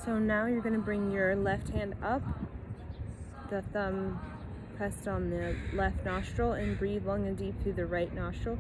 So now you're going to bring your left hand up, the thumb pressed on the left nostril, and breathe long and deep through the right nostril.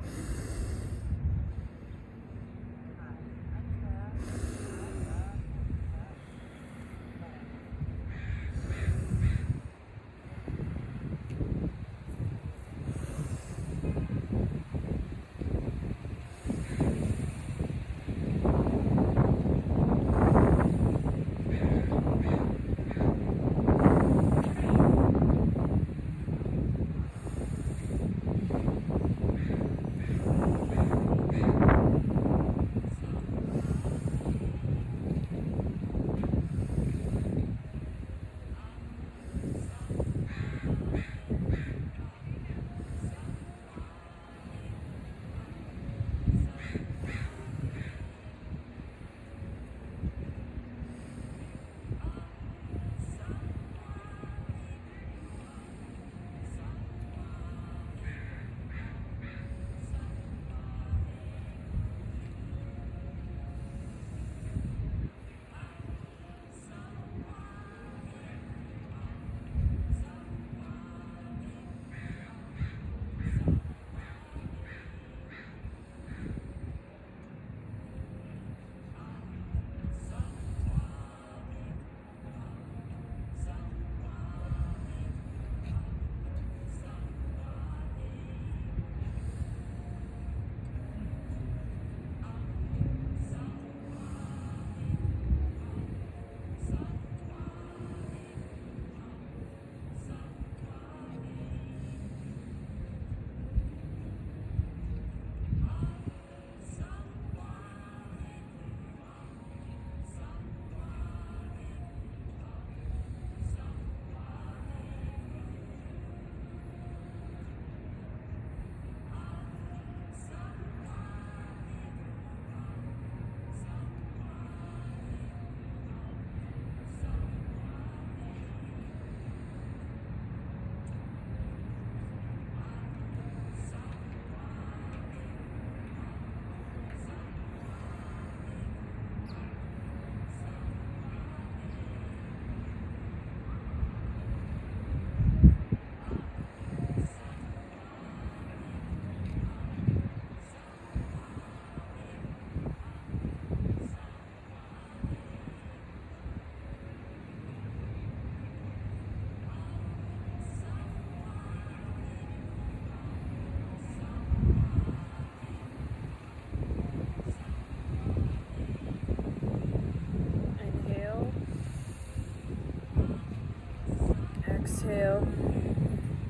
Exhale.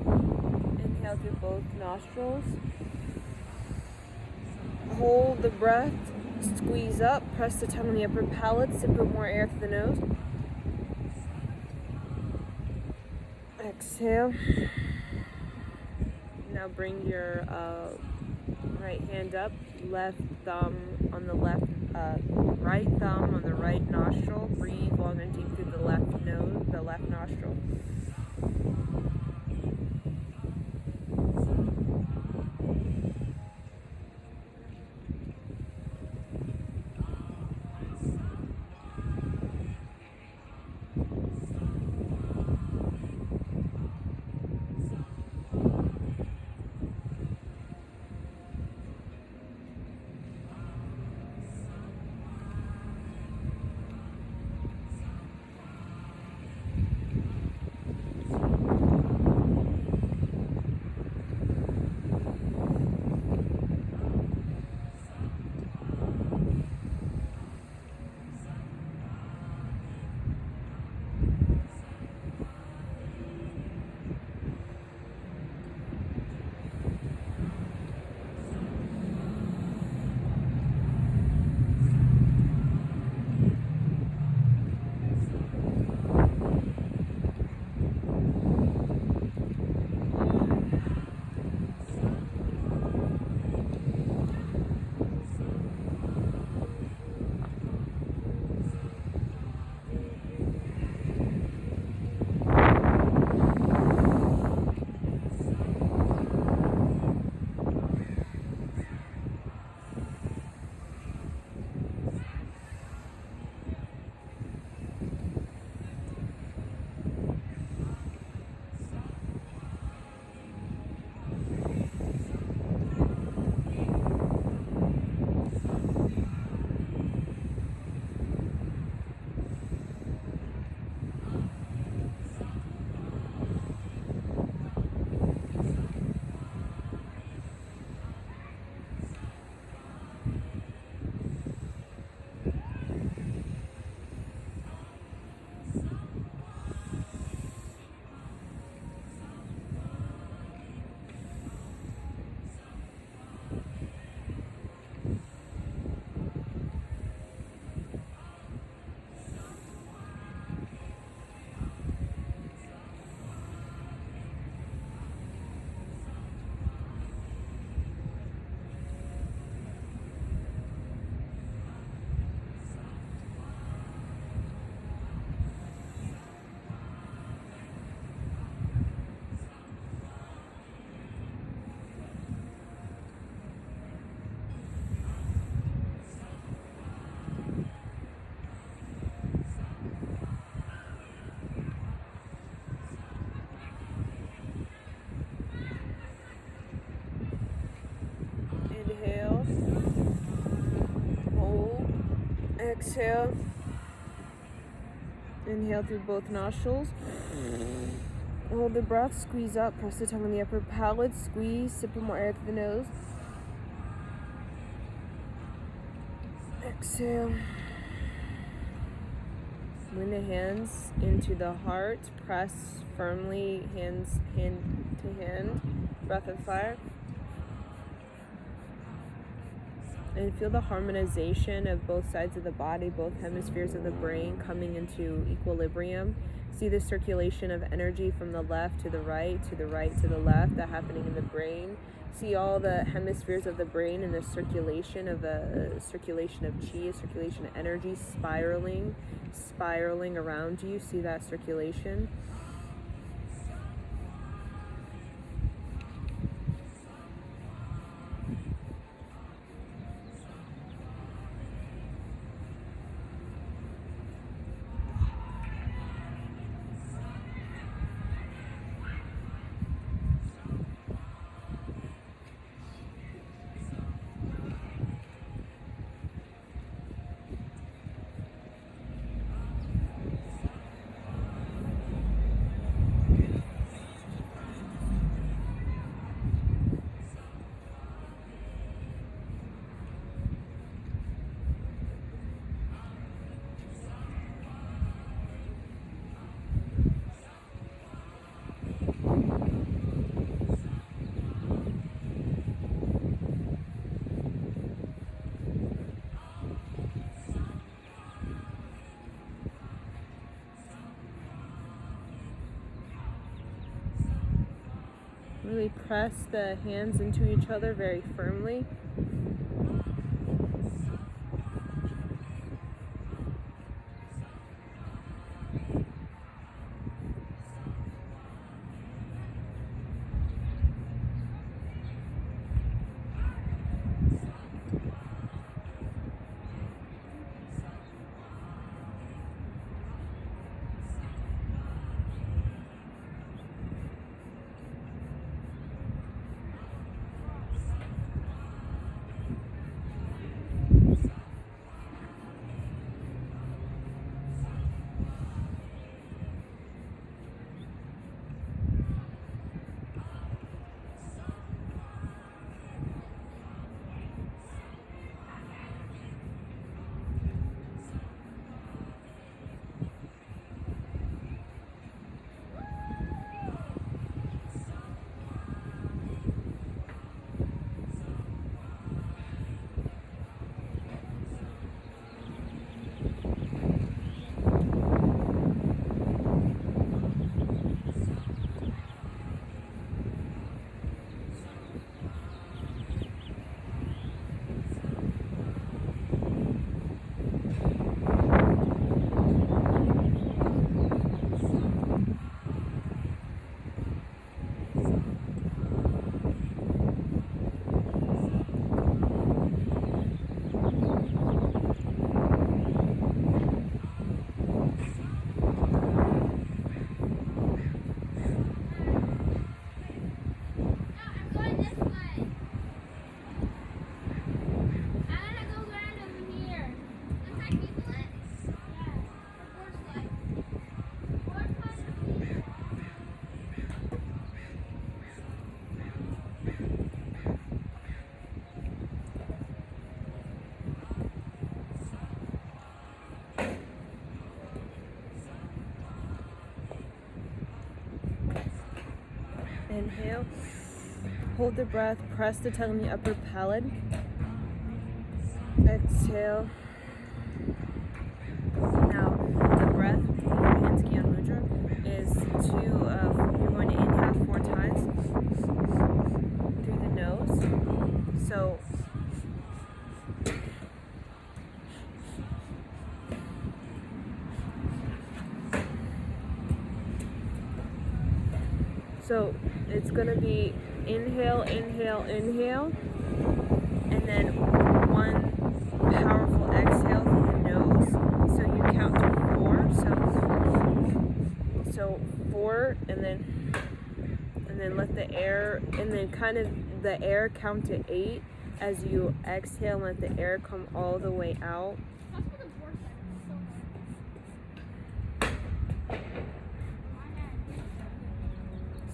Inhale through both nostrils. Hold the breath. Squeeze up. Press the tongue on the upper palate. Sip out more air through the nose. Exhale. Now bring your right hand up. Left thumb on the left, right thumb on the right nostril. Breathe long and deep through the left nose, the left nostril. Exhale. Inhale through both nostrils. Hold the breath, squeeze up, press the tongue on the upper palate, squeeze, sip more air through the nose. Exhale. Bring the hands into the heart, press firmly, hands hand to hand, breath of fire. And feel the harmonization of both sides of the body, both hemispheres of the brain coming into equilibrium. See the circulation of energy from the left to the right, to the right to the left, that happening in the brain. See all the hemispheres of the brain and the circulation of chi, a circulation of energy spiraling around you. See that circulation. Really press the hands into each other very firmly. Inhale, hold the breath, press the tongue on the upper palate. Exhale. Now, the breath, Hands-Gyan Mudra, is you're going to inhale 4 times through the nose. So it's going to be inhale, inhale, inhale, and then one powerful exhale through the nose. So you count to 4. So 4, and then let the air, and then kind of the air count to 8 as you exhale. Let the air come all the way out.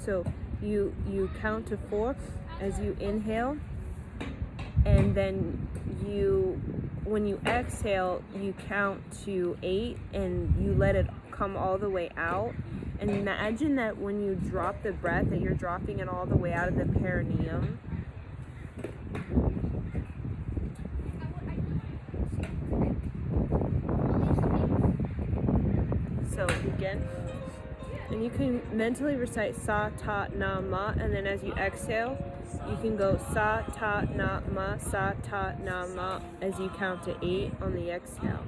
So you count to 4 as you inhale, and then when you exhale, you count to 8 and you let it come all the way out. And imagine that when you drop the breath, that you're dropping it all the way out of the perineum. So again, and you can mentally recite sa, ta, na, ma, and then as you exhale, you can go sa, ta, na, ma, sa, ta, na, ma, as you count to 8 on the exhale.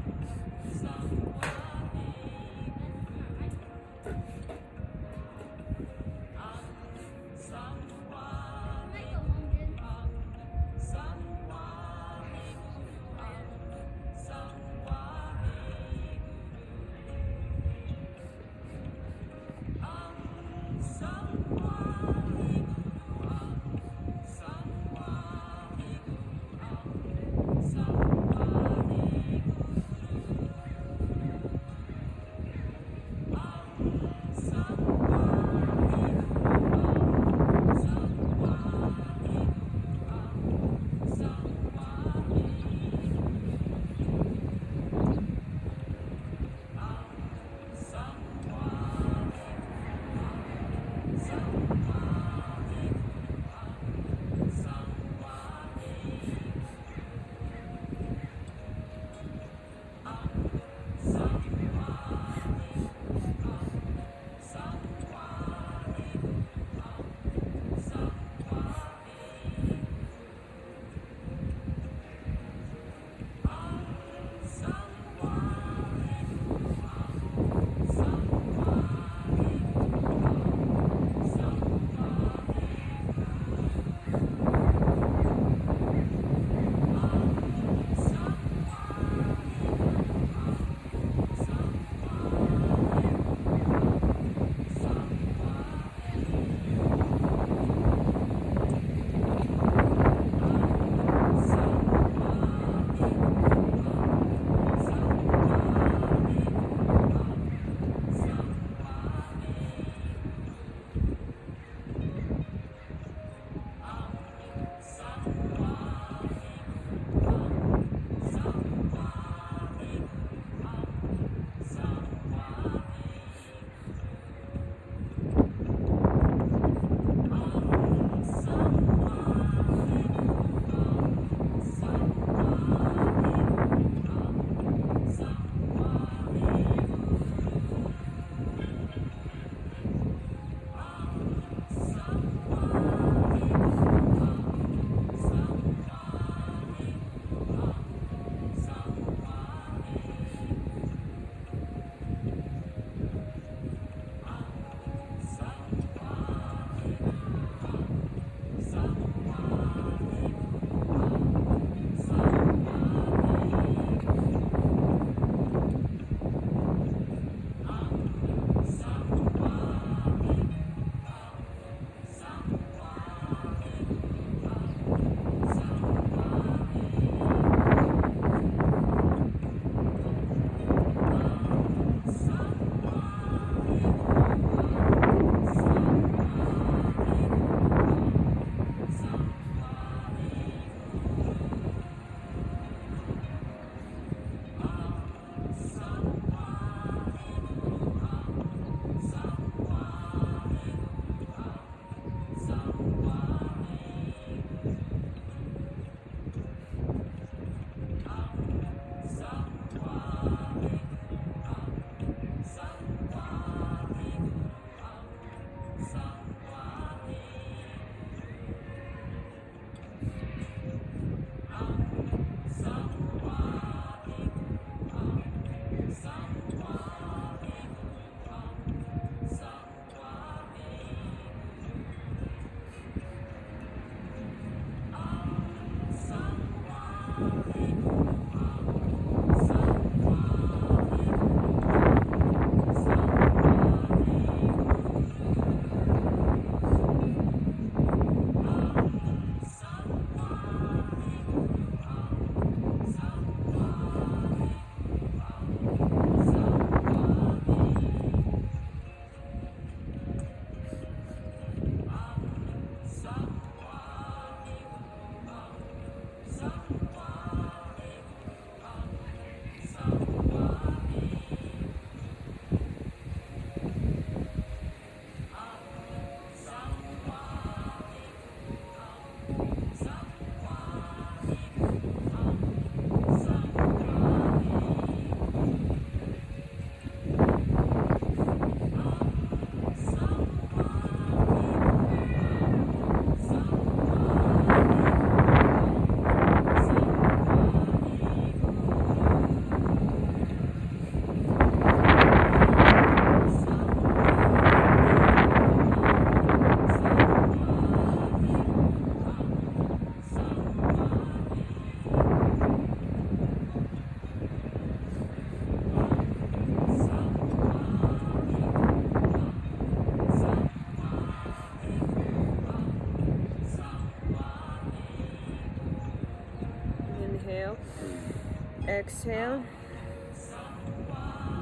exhale.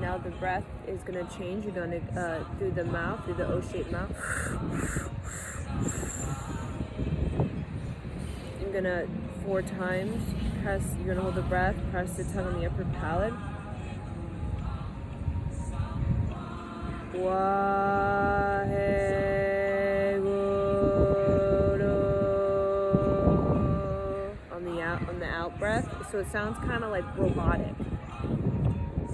Now the breath is going to change. You're going to, through the mouth, through the O-shaped mouth. You're going to 4 times press, you're going to hold the breath, press the tongue on the upper palate. On the out breath, so it sounds kind of like robotic.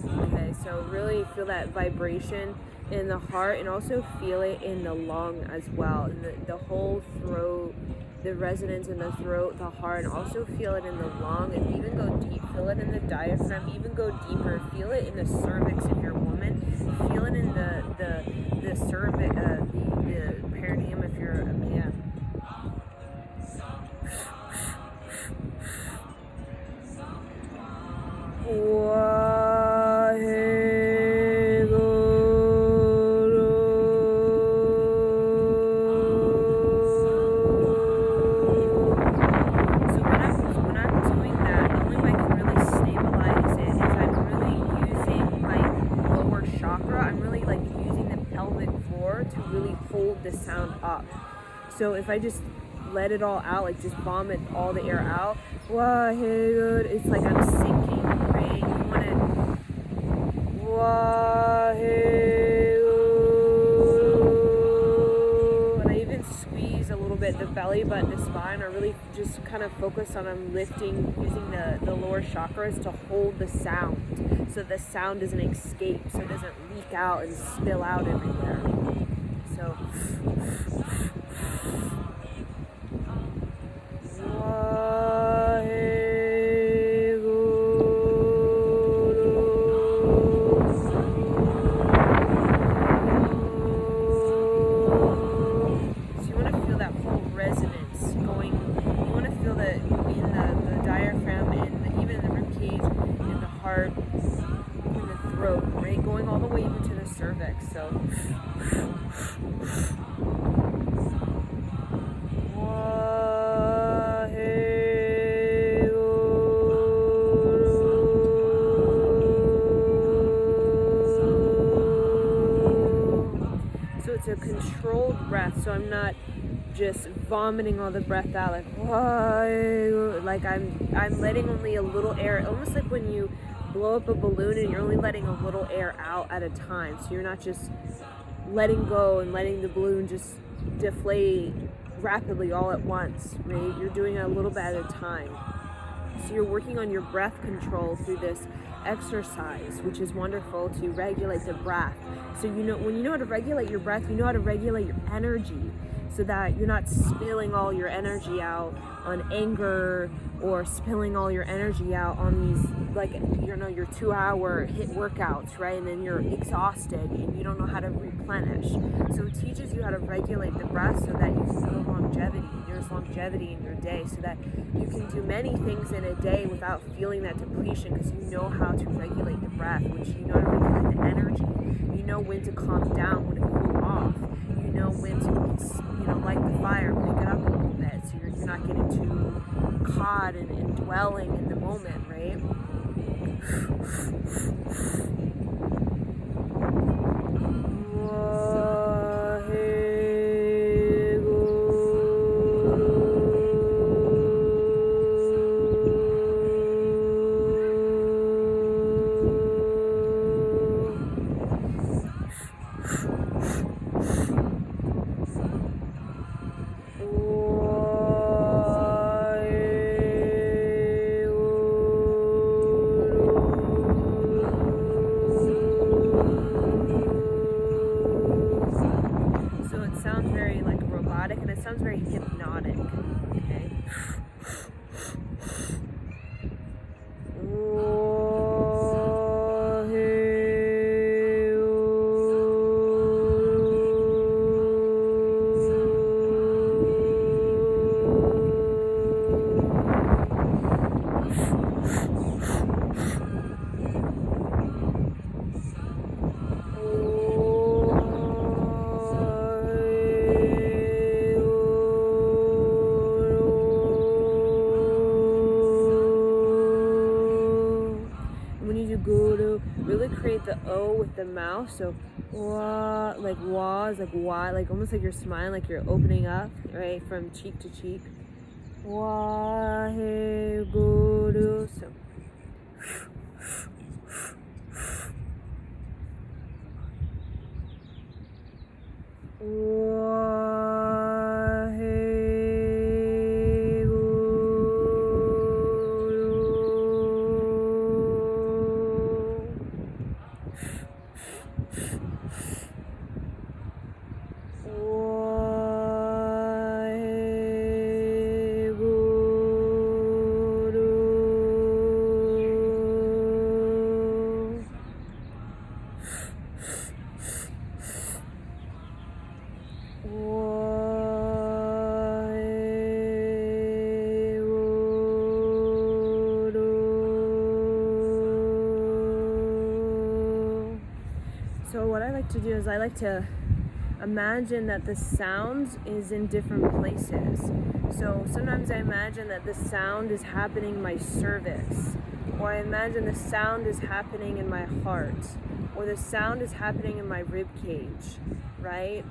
Okay, so really feel that vibration in the heart, and also feel it in the lung as well, in the whole throat, the resonance in the throat, the heart, and also feel it in the lung, and even go deep, feel it in the diaphragm, even go deeper, feel it in the cervix if you're a woman, feel it in the cervix, the perineum if you're a man. The sound up. So if I just let it all out, like just vomit all the air out, it's like I'm sinking, right? You want to, and I even squeeze a little bit the belly button, the spine, or really just kind of focus on I'm lifting, using the lower chakras to hold the sound, so the sound doesn't escape, so it doesn't leak out and spill out everywhere. So you want to feel that whole resonance going. You want to feel that in the diaphragm, and even in the ribcage, in the heart, in the throat, right? Going all the way even to the cervix. So it's a controlled breath, so I'm not just vomiting all the breath out like I'm letting only a little air, almost like when you blow up a balloon and you're only letting a little air out at a time, so you're not just letting go and letting the balloon just deflate rapidly all at once, right? You're doing it a little bit at a time. So you're working on your breath control through this exercise, which is wonderful to regulate the breath. So when you know how to regulate your breath, you know how to regulate your energy, so that you're not spilling all your energy out on anger, or spilling all your energy out on these, like, your 2-hour HIIT workouts, right? And then you're exhausted and you don't know how to replenish. So it teaches you how to regulate the breath so that you can go longevity in your day, so that you can do many things in a day without feeling that depletion, because you know how to regulate the breath, which you know how to regulate the energy. You know when to calm down, when to cool off. You know when to, light the fire, pick it up a little bit, so you're not getting too caught and dwelling in the moment, right? Sounds very hypnotic. Okay. with the mouth. So wah, like wah is like wah, like almost like you're smiling, like you're opening up, right, from cheek to cheek. Waheguru. So what I like to do is I like to imagine that the sound is in different places. So sometimes I imagine that the sound is happening in my cervix, or I imagine the sound is happening in my heart, or the sound is happening in my rib cage, right?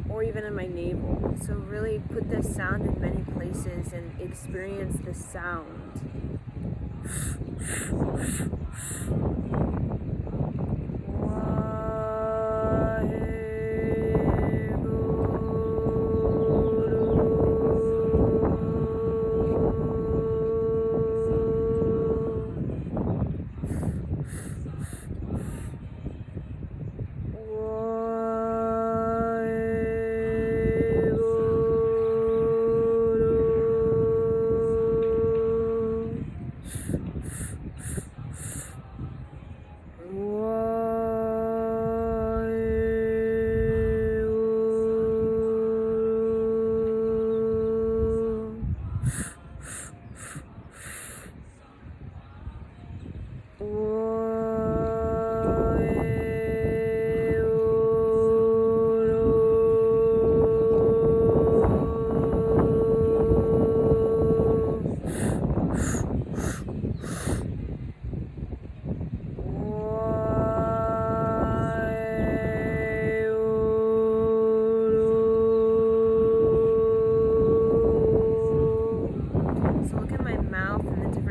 Or even in my navel. So really put the sound in many places and experience the sound.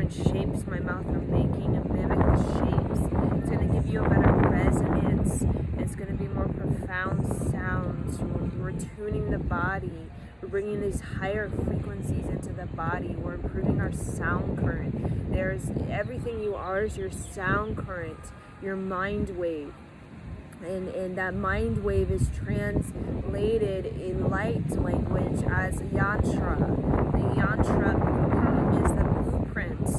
Shapes my mouth are making and mimic the shapes. It's going to give you a better resonance. It's going to be more profound sounds. We're tuning the body. We're bringing these higher frequencies into the body. We're improving our sound current. There's everything you are is your sound current, your mind wave. And that mind wave is translated in light language as yantra. The yantra is the blueprint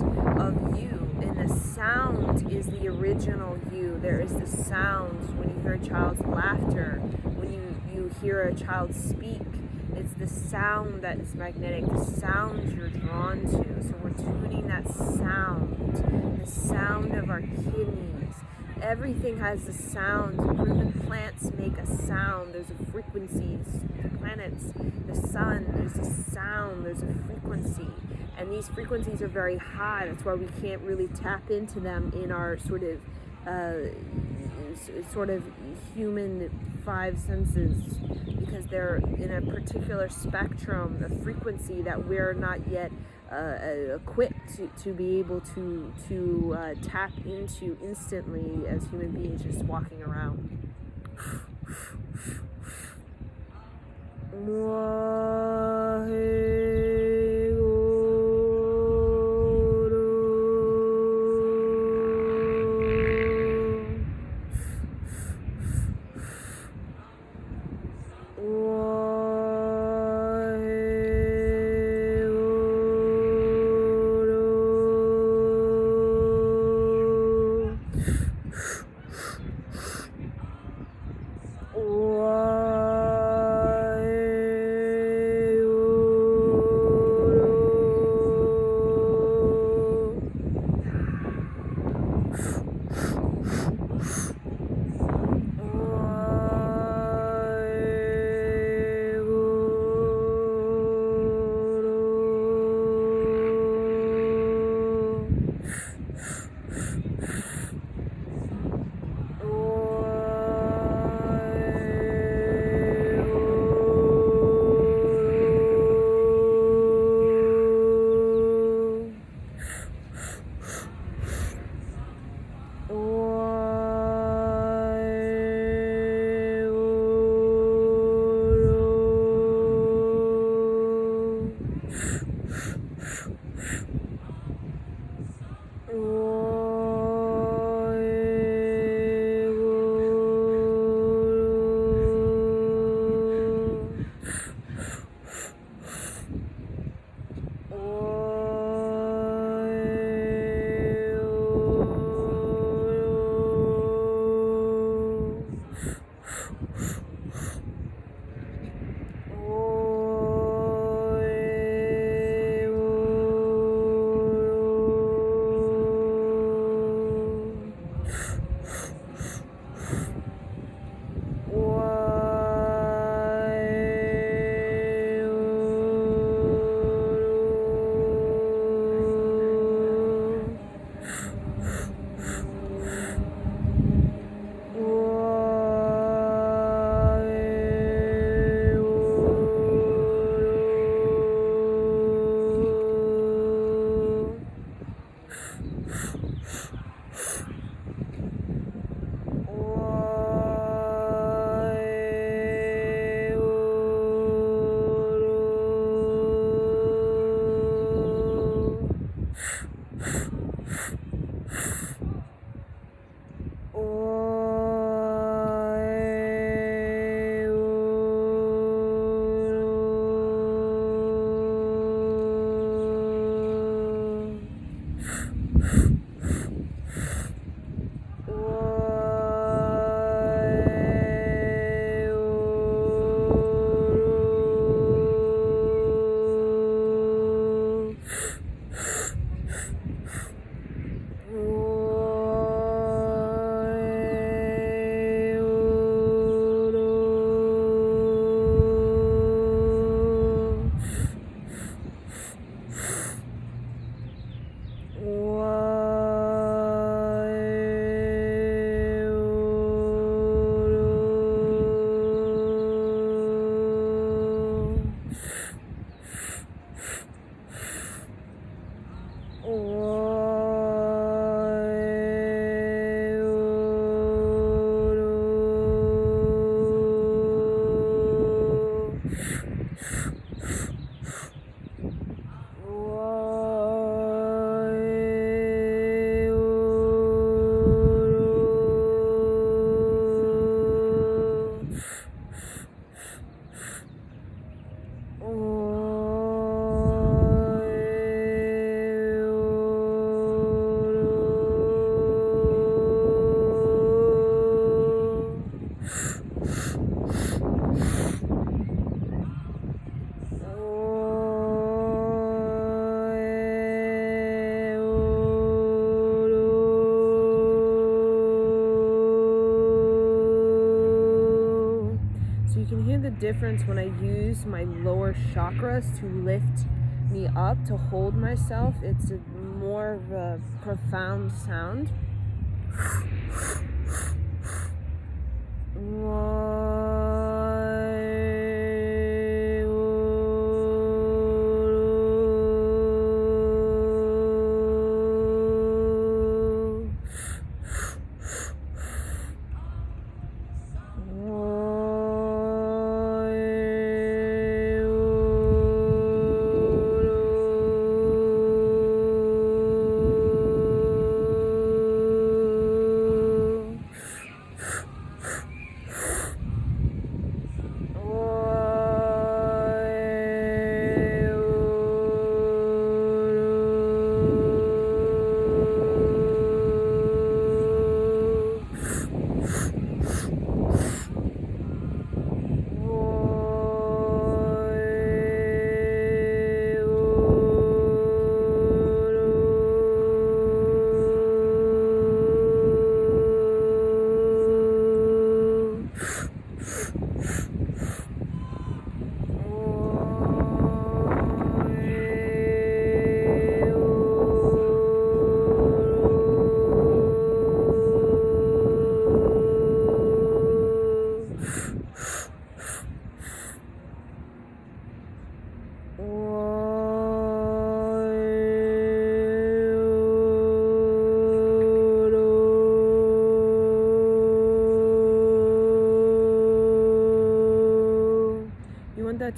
of you, and the sound is the original you. There is the sound when you hear a child's laughter, when you hear a child speak. It's the sound that is magnetic, the sound you're drawn to. So we're tuning that sound, the sound of our kidneys. Everything has a sound. Even plants make a sound. There's a frequencies. The planets, the sun, there's a sound, there's a frequency. And these frequencies are very high. That's why we can't really tap into them in our sort of human five senses, because they're in a particular spectrum, a frequency that we're not yet equipped to be able to tap into instantly as human beings just walking around. Difference when I use my lower chakras to lift me up, to hold myself. It's a more of a profound sound.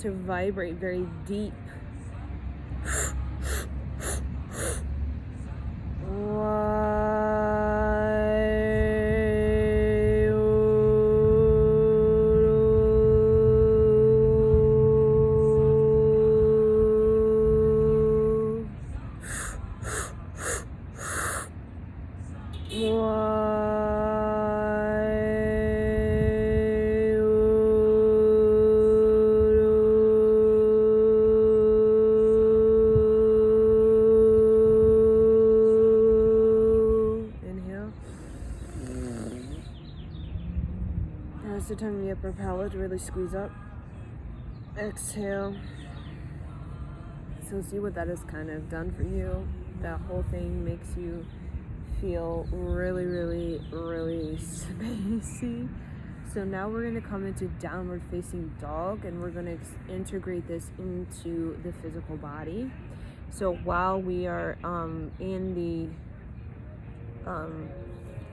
To vibrate very deep. Press the tongue in the upper palate to really squeeze up. Exhale. So see what that has kind of done for you. That whole thing makes you feel really, really, really spacey. So now we're going to come into downward facing dog, and we're going to integrate this into the physical body. So while we are in the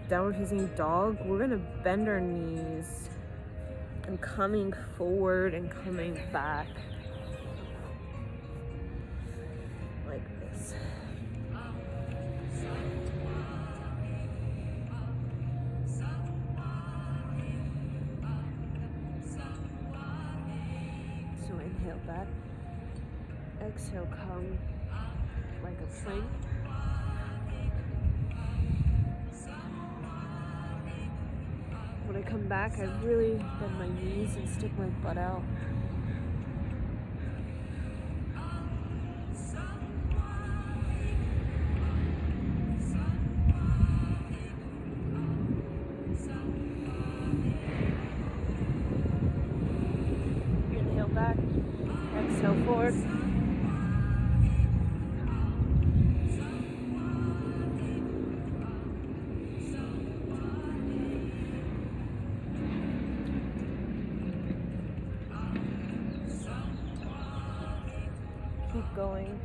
downward facing dog, we're going to bend our knees and coming forward and coming back like this. So inhale back, exhale, come like a plank. When I come back, I really bend my knees and stick my butt out. Inhale back, exhale forward. Keep going.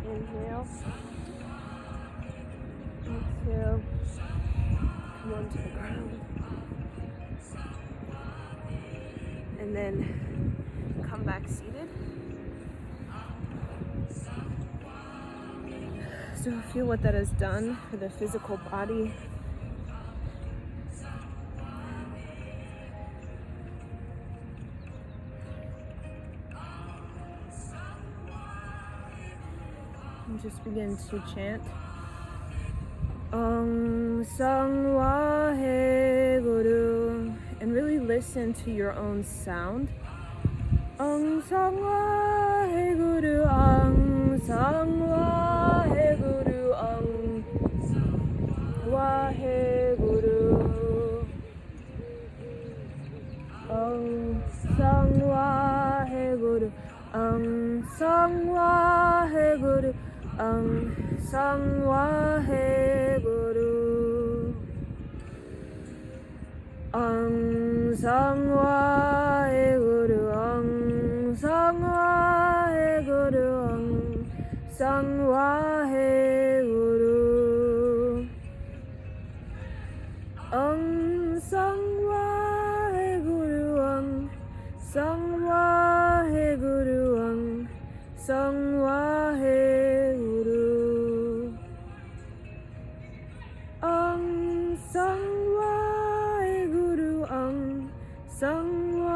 Inhale, exhale, come onto the ground, and then come back seated. So feel what that has done for the physical body. And just begin to chant Om Sang Wahe Guru, and really listen to your own sound. Om Sang Wahe Guru, Om Sang Wahe Guru, Om Wahe Guru, Om Sang Wahe Guru, Om Sang Wahe Guru, Om Sang Wahe Guru, Om Sang Wahe Guru, Om Sang Wahe Guru, Om Sang Wahe Guru, Om Sang Wahe Guru, Om Sang Wahe Guru, Om Sang Wahe Guru, Om Sang Wahe Guru, Om Sang Wahe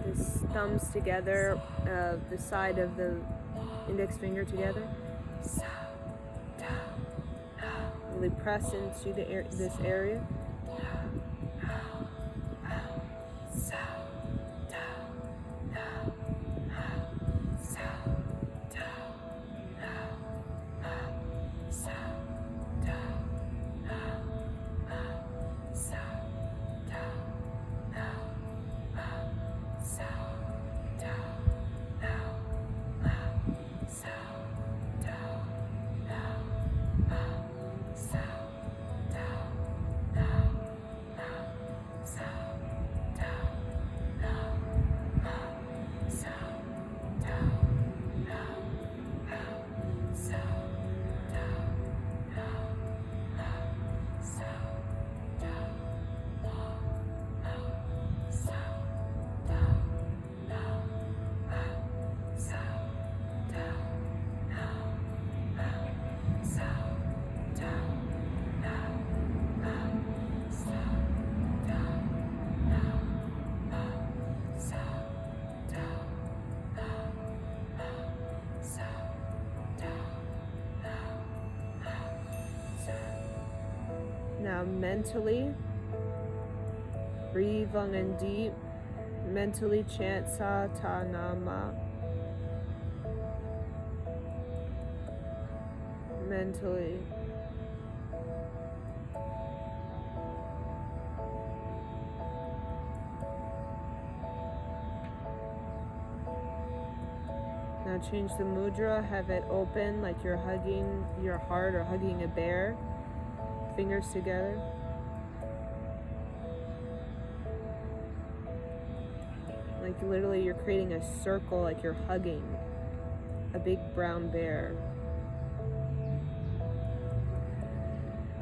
the thumbs together, the side of the index finger together. Really press into this area. Now mentally, breathe long and deep. Mentally chant Sa Ta Na Ma. Mentally. Now change the mudra, have it open like you're hugging your heart or hugging a bear. Fingers together. Like literally you're creating a circle, like you're hugging a big brown bear.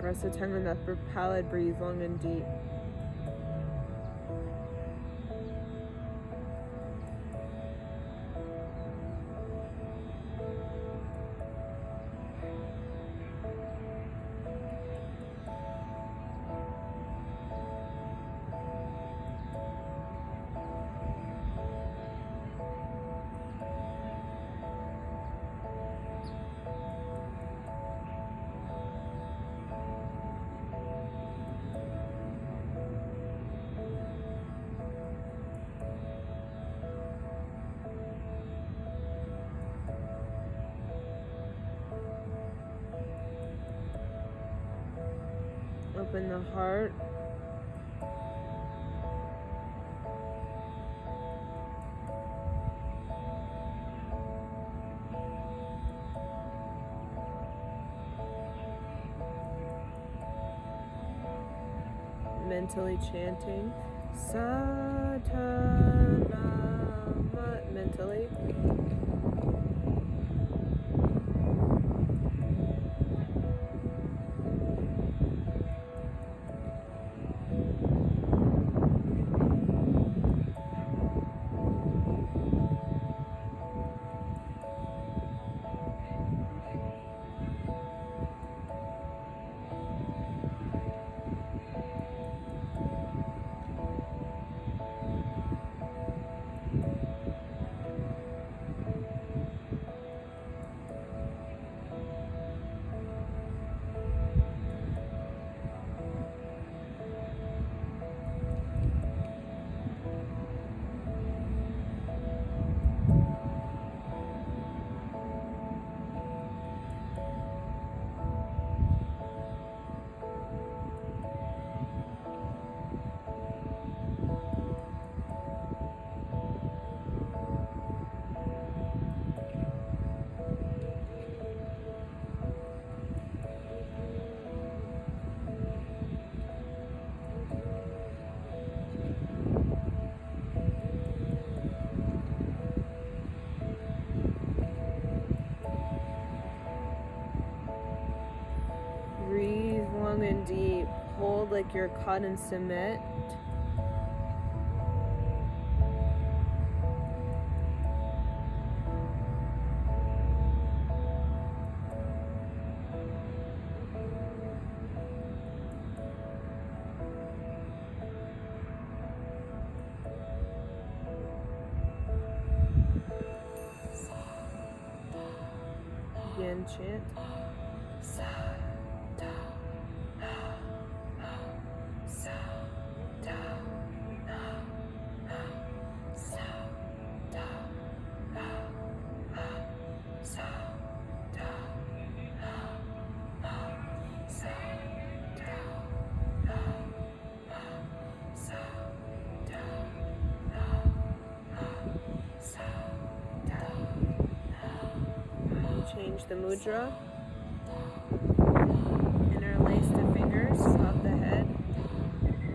Rest the tongue on the upper palate, breathe long and deep. Open the heart. Mentally chanting Sa Ta Na Ma mentally. Breathe long and deep. Hold like you're caught in cement. hand chant. Sa, da, na, na. Sa, da, na, na. Sa, da, na, na. Sa, da, na, na. Sa, da, na, na. Sa, da, na, na. Sa, da, na. Change the mudra. Interlace the fingers above the head.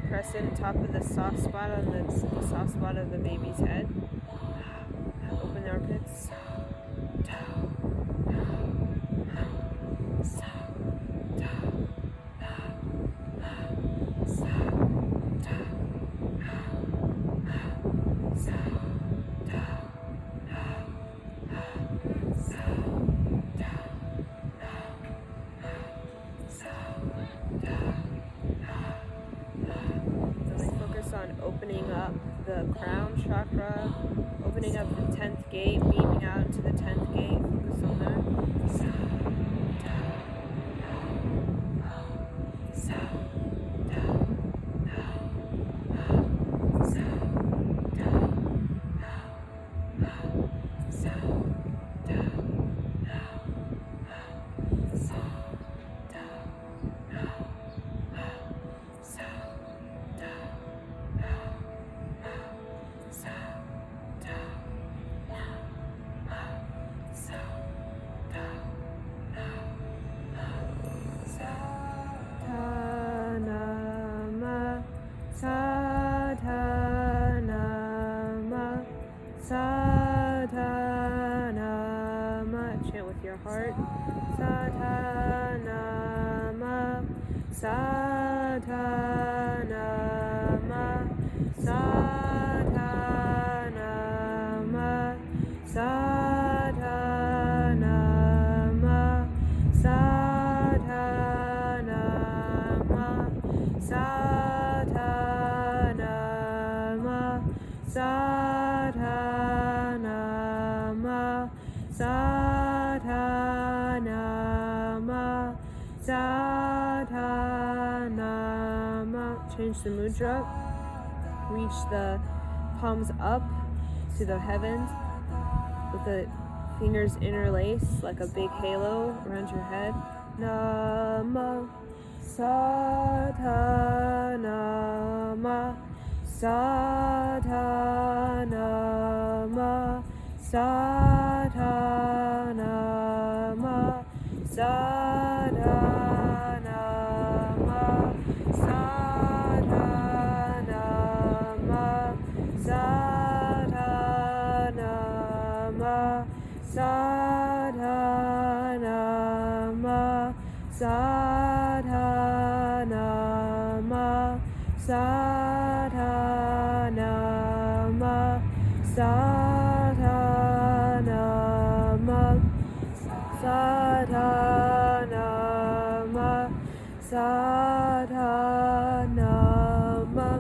Press in top of the soft spot on the soft spot of the baby's head. Open the armpits. On opening up the crown chakra, opening up the 10th gate, beaming out into the 10th gate. Focus on that. Chant with your heart. Sadhanama, sadhanama, sadhanama, sadhanama, sadhanama, sadhanama, sadhanama, sadhanama, sadhanama. Change the mudra. Reach the palms up to the heavens with the fingers interlaced like a big halo around your head. Namo sadhanama, sadhanama, sadhanama, sadhanama, sadhanama, sadhanama, sadhanama, sadhanama, sadhanama, sadhanama, sadhanama, sadhanama.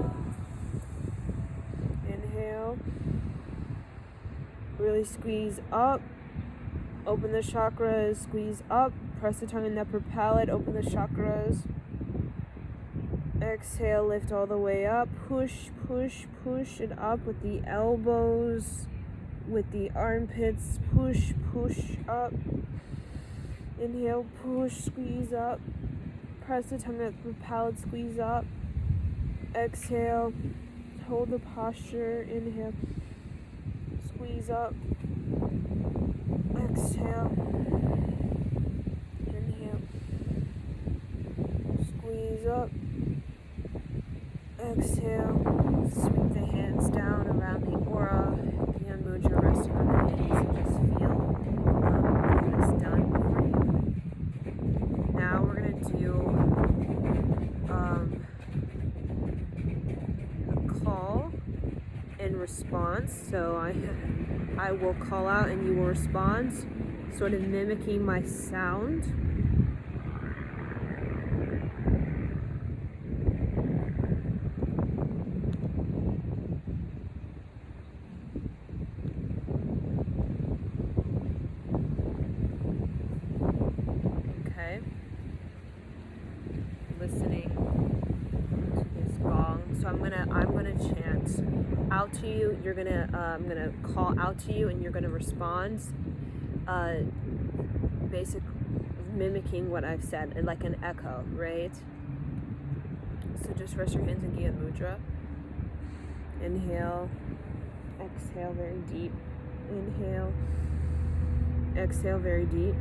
Inhale. Really squeeze up. Open the chakras. Squeeze up. Press the tongue in the upper palate. Open the chakras. Exhale. Lift all the way up. Push, push, push it up with the elbows, with the armpits. Push, push up. Inhale. Push. Squeeze up. Press the tongue at the palate. Squeeze up. Exhale. Hold the posture. Inhale. Squeeze up. Exhale. Inhale. Squeeze up. Exhale. Sweep the hands down around the aura. Hand mudra resting on the knees and just feel what is done for you. Now we're going to do a call and response. So I will call out and you will respond, sort of mimicking my sound. I'm gonna chant out to you. You're gonna I'm gonna call out to you, and you're gonna respond. Basic mimicking what I've said, and like an echo, right? So just rest your hands in Gyan Mudra. Inhale, exhale very deep. Inhale, exhale very deep.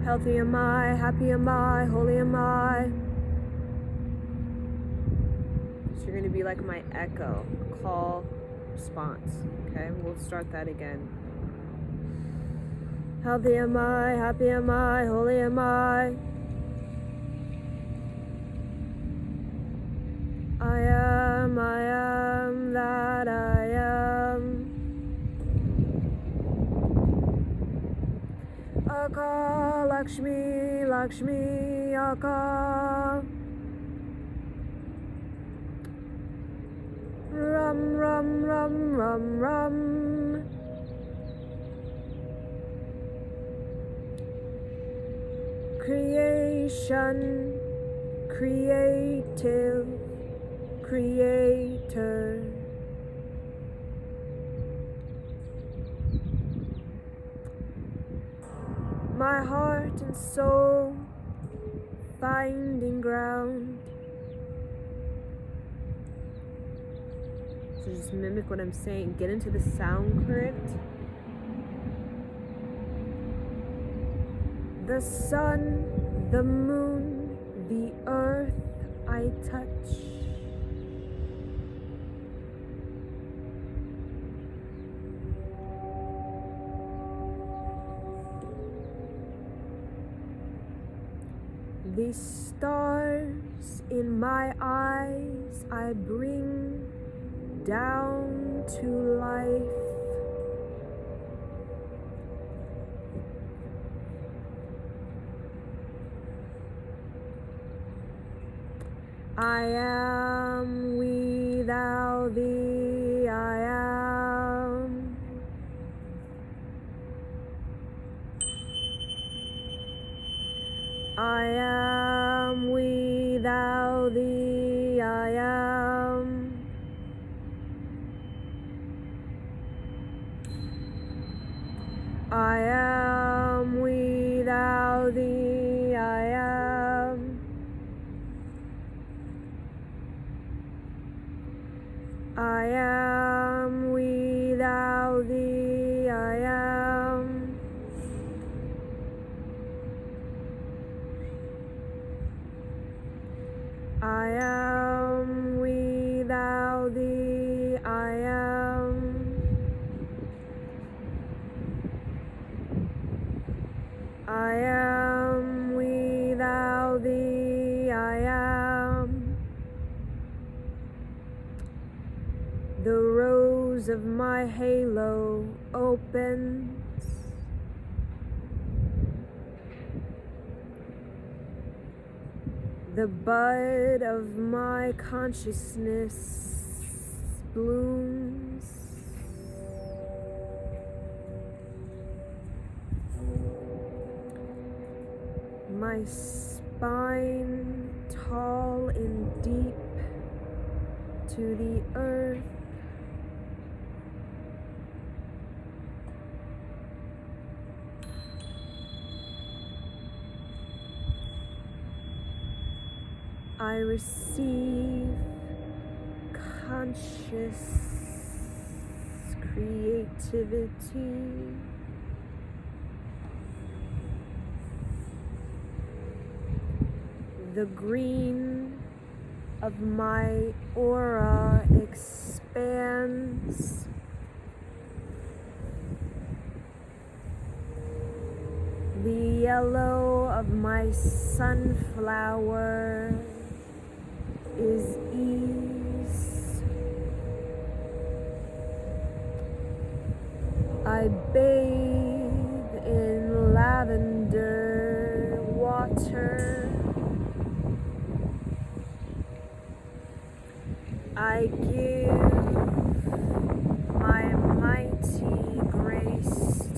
Healthy am I, happy am I, holy am I. So you're going to be like my echo, call, response. Okay, we'll start that again. Healthy am I, happy am I, holy am I. I am that I am. Aka Lakshmi, Lakshmi Aka. Ram, ram, ram, ram, ram. Creation, creative, creator. My heart and soul finding ground. So just mimic what I'm saying. Get into the sound current. The sun, the moon, the earth I touch. The stars in my eyes I bring down to life. I am without thee, I am. I am without thee, I am. I am without thee, I am. I am without thee, I am. I am without thee, I am. I am without thee, I am. The rose of my halo opens. The bud of my consciousness blooms. My spine tall and deep to the earth. I receive conscious creativity. The green of my aura expands. The yellow of my sunflower is ease. I bathe in lavender water. I give my mighty grace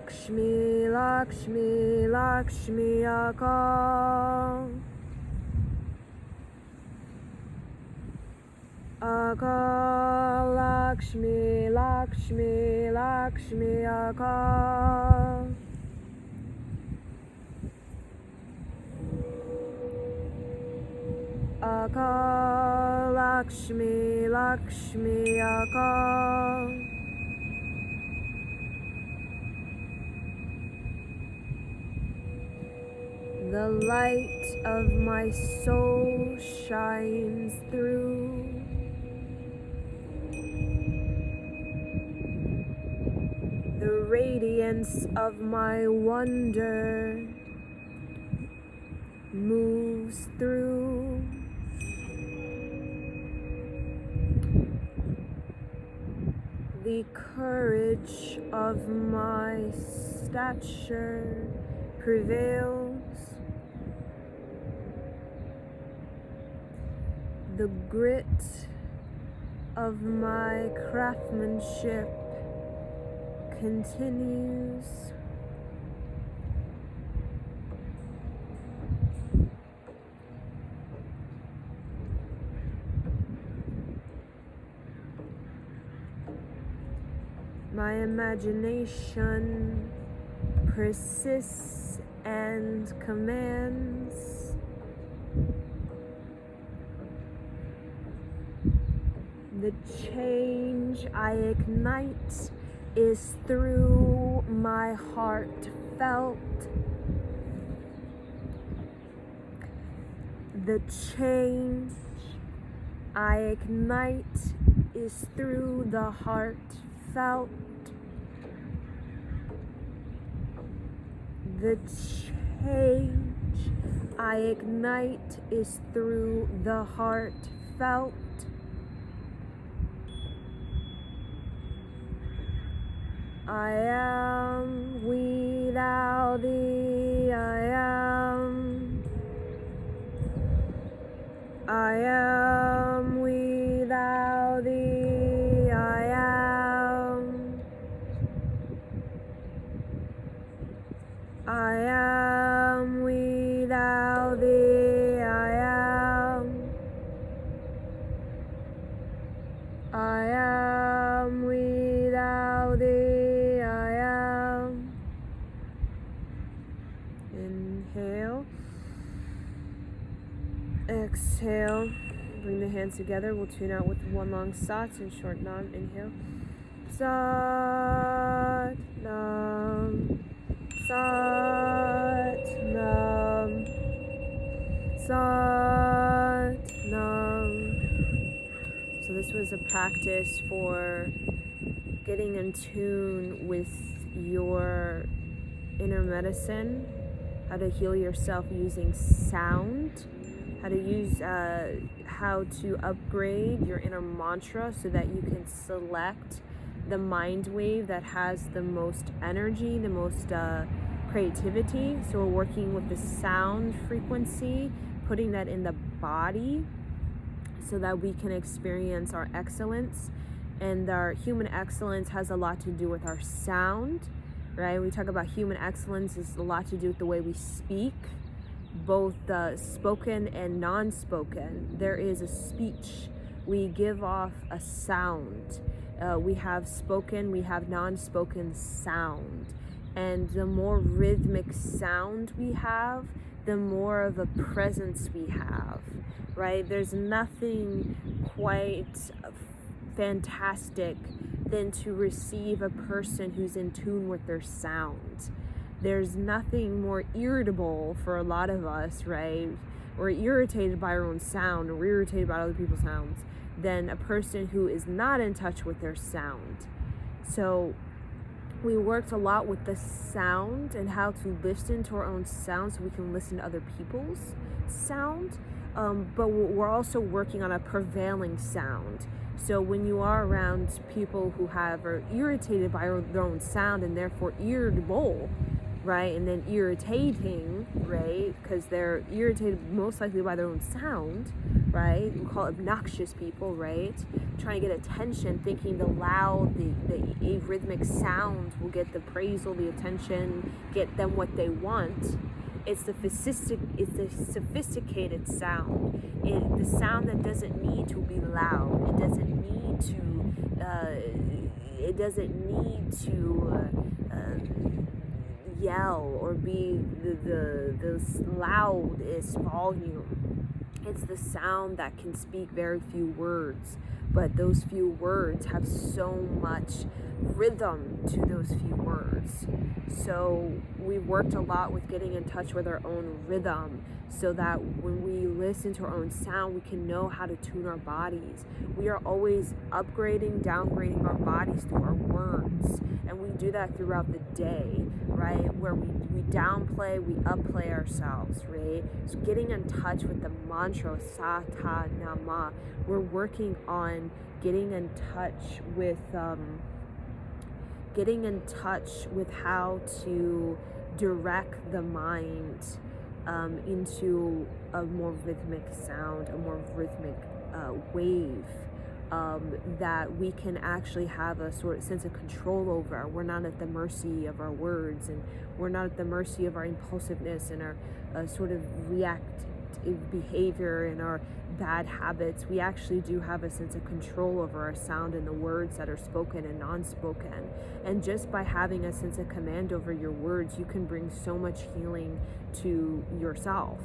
Akalakshmi, Lakshmi, Lakshmi Akal. Akalakshmi, Lakshmi, Lakshmi Akal. Akalakshmi, Lakshmi Akal. The light of my soul shines through. The radiance of my wonder moves through. The courage of my stature prevails. The grit of my craftsmanship continues. My imagination persists and commands. The change I ignite is through my heart felt. The change I ignite is through the heart felt. The change I ignite is through the heart felt. I am without thee, I am without thee, I am without thee, I am without thee, I am. Inhale. Exhale. Bring the hands together. We'll tune out with one long sat and short nam. Inhale. Sat nam. Sat nam. Sat nam. So this was a practice for getting in tune with your inner medicine, how to heal yourself using sound, how to upgrade your inner mantra so that you can select the mind wave that has the most energy, the most creativity. So we're working with the sound frequency, putting that in the body so that we can experience our excellence. And our human excellence has a lot to do with our sound, right? We talk about human excellence is a lot to do with the way we speak, both spoken and non-spoken. There is a speech. We give off a sound. We have spoken, we have non-spoken sound. And the more rhythmic sound we have, the more of a presence we have, right? There's nothing quite fantastic than to receive a person who's in tune with their sound. There's nothing more irritable for a lot of us, right? We're irritated by our own sound, or we're irritated by other people's sounds, than a person who is not in touch with their sound. So we worked a lot with the sound and how to listen to our own sound so we can listen to other people's sound. But we're also working on a prevailing sound. So when you are around people who are irritated by their own sound and therefore irritable, right? And then irritating, right? Because they're irritated most likely by their own sound, right? We call it obnoxious people, right? Trying to get attention, thinking the loud, the arrhythmic sounds will get the appraisal, the attention, get them what they want. It's the sophisticated sound. The sound that doesn't need to be loud. It doesn't need to yell or be the loudest volume. It's the sound that can speak very few words, but those few words have so much rhythm to those few words. So we worked a lot with getting in touch with our own rhythm, so that when we listen to our own sound, we can know how to tune our bodies. We are always upgrading, downgrading our bodies through our words, and we do that throughout the day, right? Where we downplay, we upplay ourselves, right? So getting in touch with the mantra sa ta na ma. We're working on getting in touch with how to direct the mind into a more rhythmic sound, a more rhythmic wave that we can actually have a sort of sense of control over. We're not at the mercy of our words, and we're not at the mercy of our impulsiveness and our sort of reactive behavior and our bad habits. We actually do have a sense of control over our sound and the words that are spoken and non-spoken. And just by having a sense of command over your words, you can bring so much healing to yourself.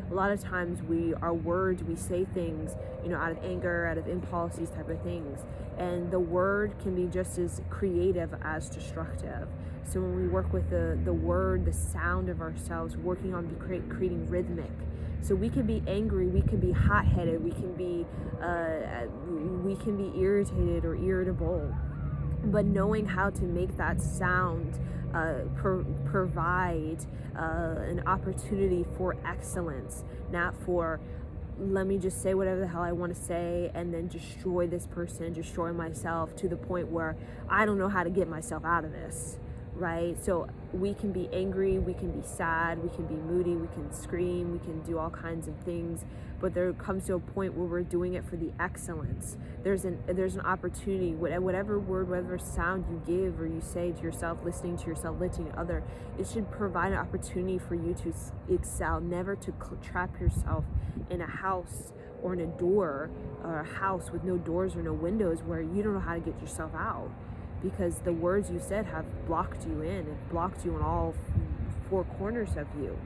A lot of times our words, we say things, out of anger, out of impulse, these type of things. And the word can be just as creative as destructive. So when we work with the word, the sound of ourselves, working on creating rhythmic. So we can be angry, we can be hot-headed, we can be irritated or irritable. But knowing how to make that sound provide an opportunity for excellence, not for let me just say whatever the hell I want to say and then destroy this person, destroy myself to the point where I don't know how to get myself out of this, right? So we can be angry, we can be sad, we can be moody, we can scream, we can do all kinds of things, but there comes to a point where we're doing it for the excellence. There's an opportunity, whatever word, whatever sound you give or you say to yourself, listening to yourself, listening to other, it should provide an opportunity for you to excel, never to trap yourself in a house or in a door, or a house with no doors or no windows where you don't know how to get yourself out, because the words you said have blocked you in. It blocked you in all four corners of you.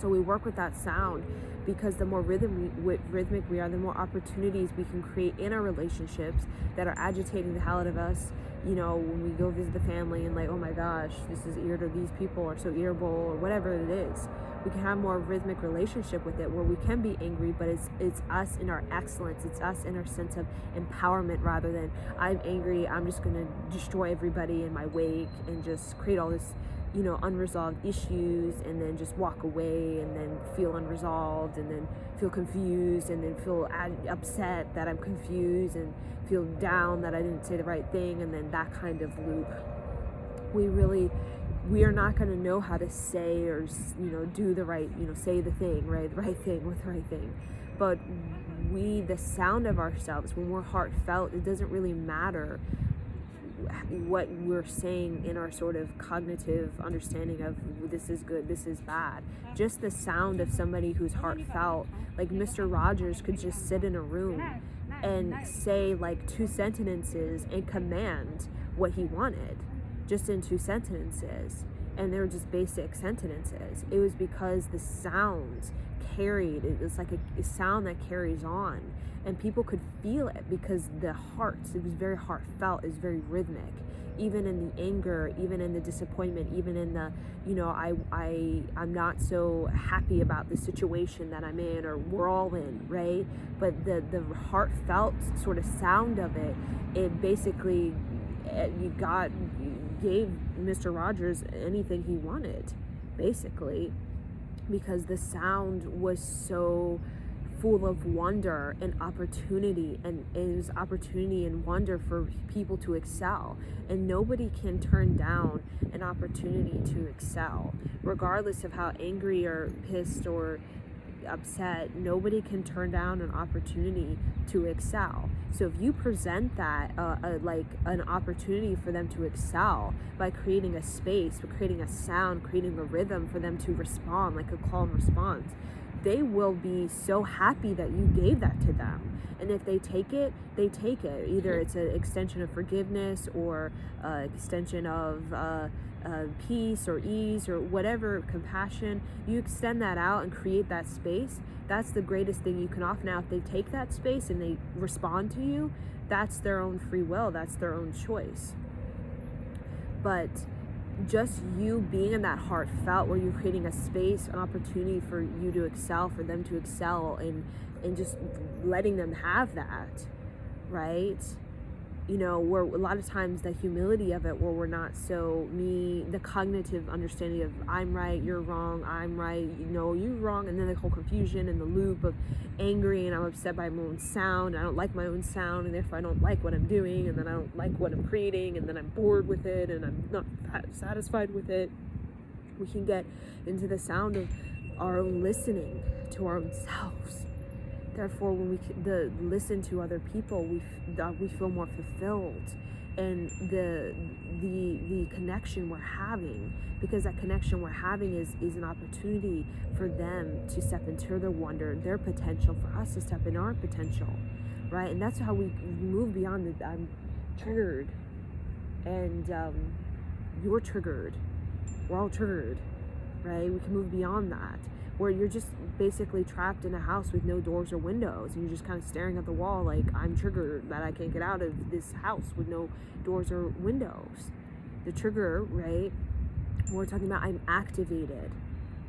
So we work with that sound, because the more rhythmic we are, the more opportunities we can create in our relationships that are agitating the hell out of us. When we go visit the family and oh my gosh, this is irritable, these people are so irritable, or whatever it is. We can have more rhythmic relationship with it, where we can be angry, but it's us in our excellence. It's us in our sense of empowerment, rather than I'm angry, I'm just going to destroy everybody in my wake and just create all this unresolved issues, and then just walk away and then feel unresolved, and then feel confused, and then feel upset that I'm confused, and feel down that I didn't say the right thing, and then that kind of loop. We are not going to know how to say or do the right, say the thing, right, the right thing with the right thing. But the sound of ourselves, when we're heartfelt, it doesn't really matter what we're saying in our sort of cognitive understanding of this is good, this is bad. Just the sound of somebody who's heartfelt, like Mr. Rogers could just sit in a room and say 2 sentences and command what he wanted, just in 2 sentences, and they were just basic sentences. It was because the sound carried. It was like a sound that carries on, and people could feel it because it was very heartfelt, it was very rhythmic, even in the anger, even in the disappointment, even in the I'm not so happy about the situation that I'm in, or we're all in, right? But the heartfelt sort of sound of it basically gave Mr. Rogers anything he wanted, basically, because the sound was so full of wonder and opportunity, and is opportunity and wonder for people to excel. And nobody can turn down an opportunity to excel, regardless of how angry or pissed or upset. Nobody can turn down an opportunity to excel. So if you present that like an opportunity for them to excel by creating a space, by creating a sound, creating a rhythm for them to respond, like a call and response, they will be so happy that you gave that to them. And if they take it, they take it. Either it's an extension of forgiveness, or extension of peace or ease or whatever, compassion. You extend that out and create that space. That's the greatest thing you can offer. Now, if they take that space and they respond to you, that's their own free will. That's their own choice. But just you being in that heartfelt, where you're creating a space, an opportunity for you to excel, for them to excel, and just letting them have that, right? You know, where a lot of times the humility of it, where we're not so the cognitive understanding of I'm right, you're wrong, I'm right, you're wrong, and then the whole confusion and the loop of angry, and I'm upset by my own sound, I don't like my own sound, and therefore I don't like what I'm doing, and then I don't like what I'm creating, and then I'm bored with it, and I'm not satisfied with it. We can get into the sound of our own listening to our own selves. Therefore, when we listen to other people, we feel more fulfilled, and the connection we're having, because that connection we're having is an opportunity for them to step into their wonder, their potential, for us to step in our potential, right? And that's how we move beyond the I'm triggered, and you're triggered. We're all triggered, right? We can move beyond that, where you're just basically trapped in a house with no doors or windows, and you're just kind of staring at the wall like, I'm triggered that I can't get out of this house with no doors or windows. The trigger, right, we're talking about I'm activated,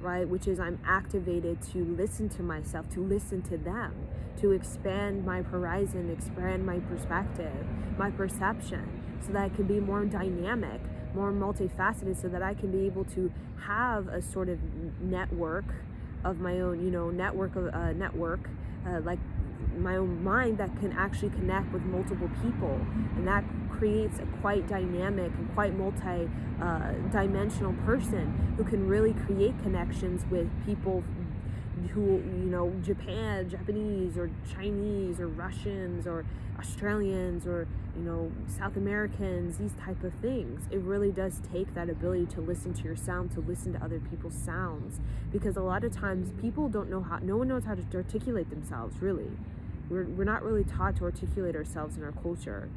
right, which is I'm activated to listen to myself, to listen to them, to expand my horizon, expand my perspective, my perception, so that I can be more dynamic, more multifaceted, so that I can be able to have a sort of network of my own, like my own mind that can actually connect with multiple people, and that creates a quite dynamic and quite multi-dimensional person who can really create connections with people who, Japanese or Chinese or Russians or Australians or, South Americans, these type of things. It really does take that ability to listen to your sound, to listen to other people's sounds, because a lot of times people don't know how, no one knows how to articulate themselves, really. We're not really taught to articulate ourselves in our culture.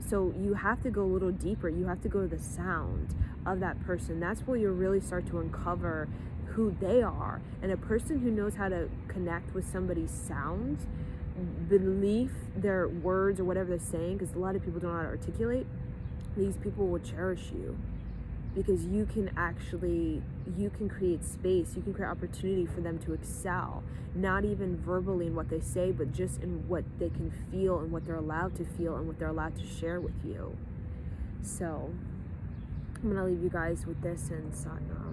So you have to go a little deeper. You have to go to the sound of that person. That's where you really start to uncover who they are. And a person who knows how to connect with somebody's sound, belief, their words, or whatever they're saying, because a lot of people don't know how to articulate, these people will cherish you, because you can create space, you can create opportunity for them to excel, not even verbally in what they say, but just in what they can feel, and what they're allowed to feel, and what they're allowed to share with you. So I'm gonna leave you guys with this, and Satnam.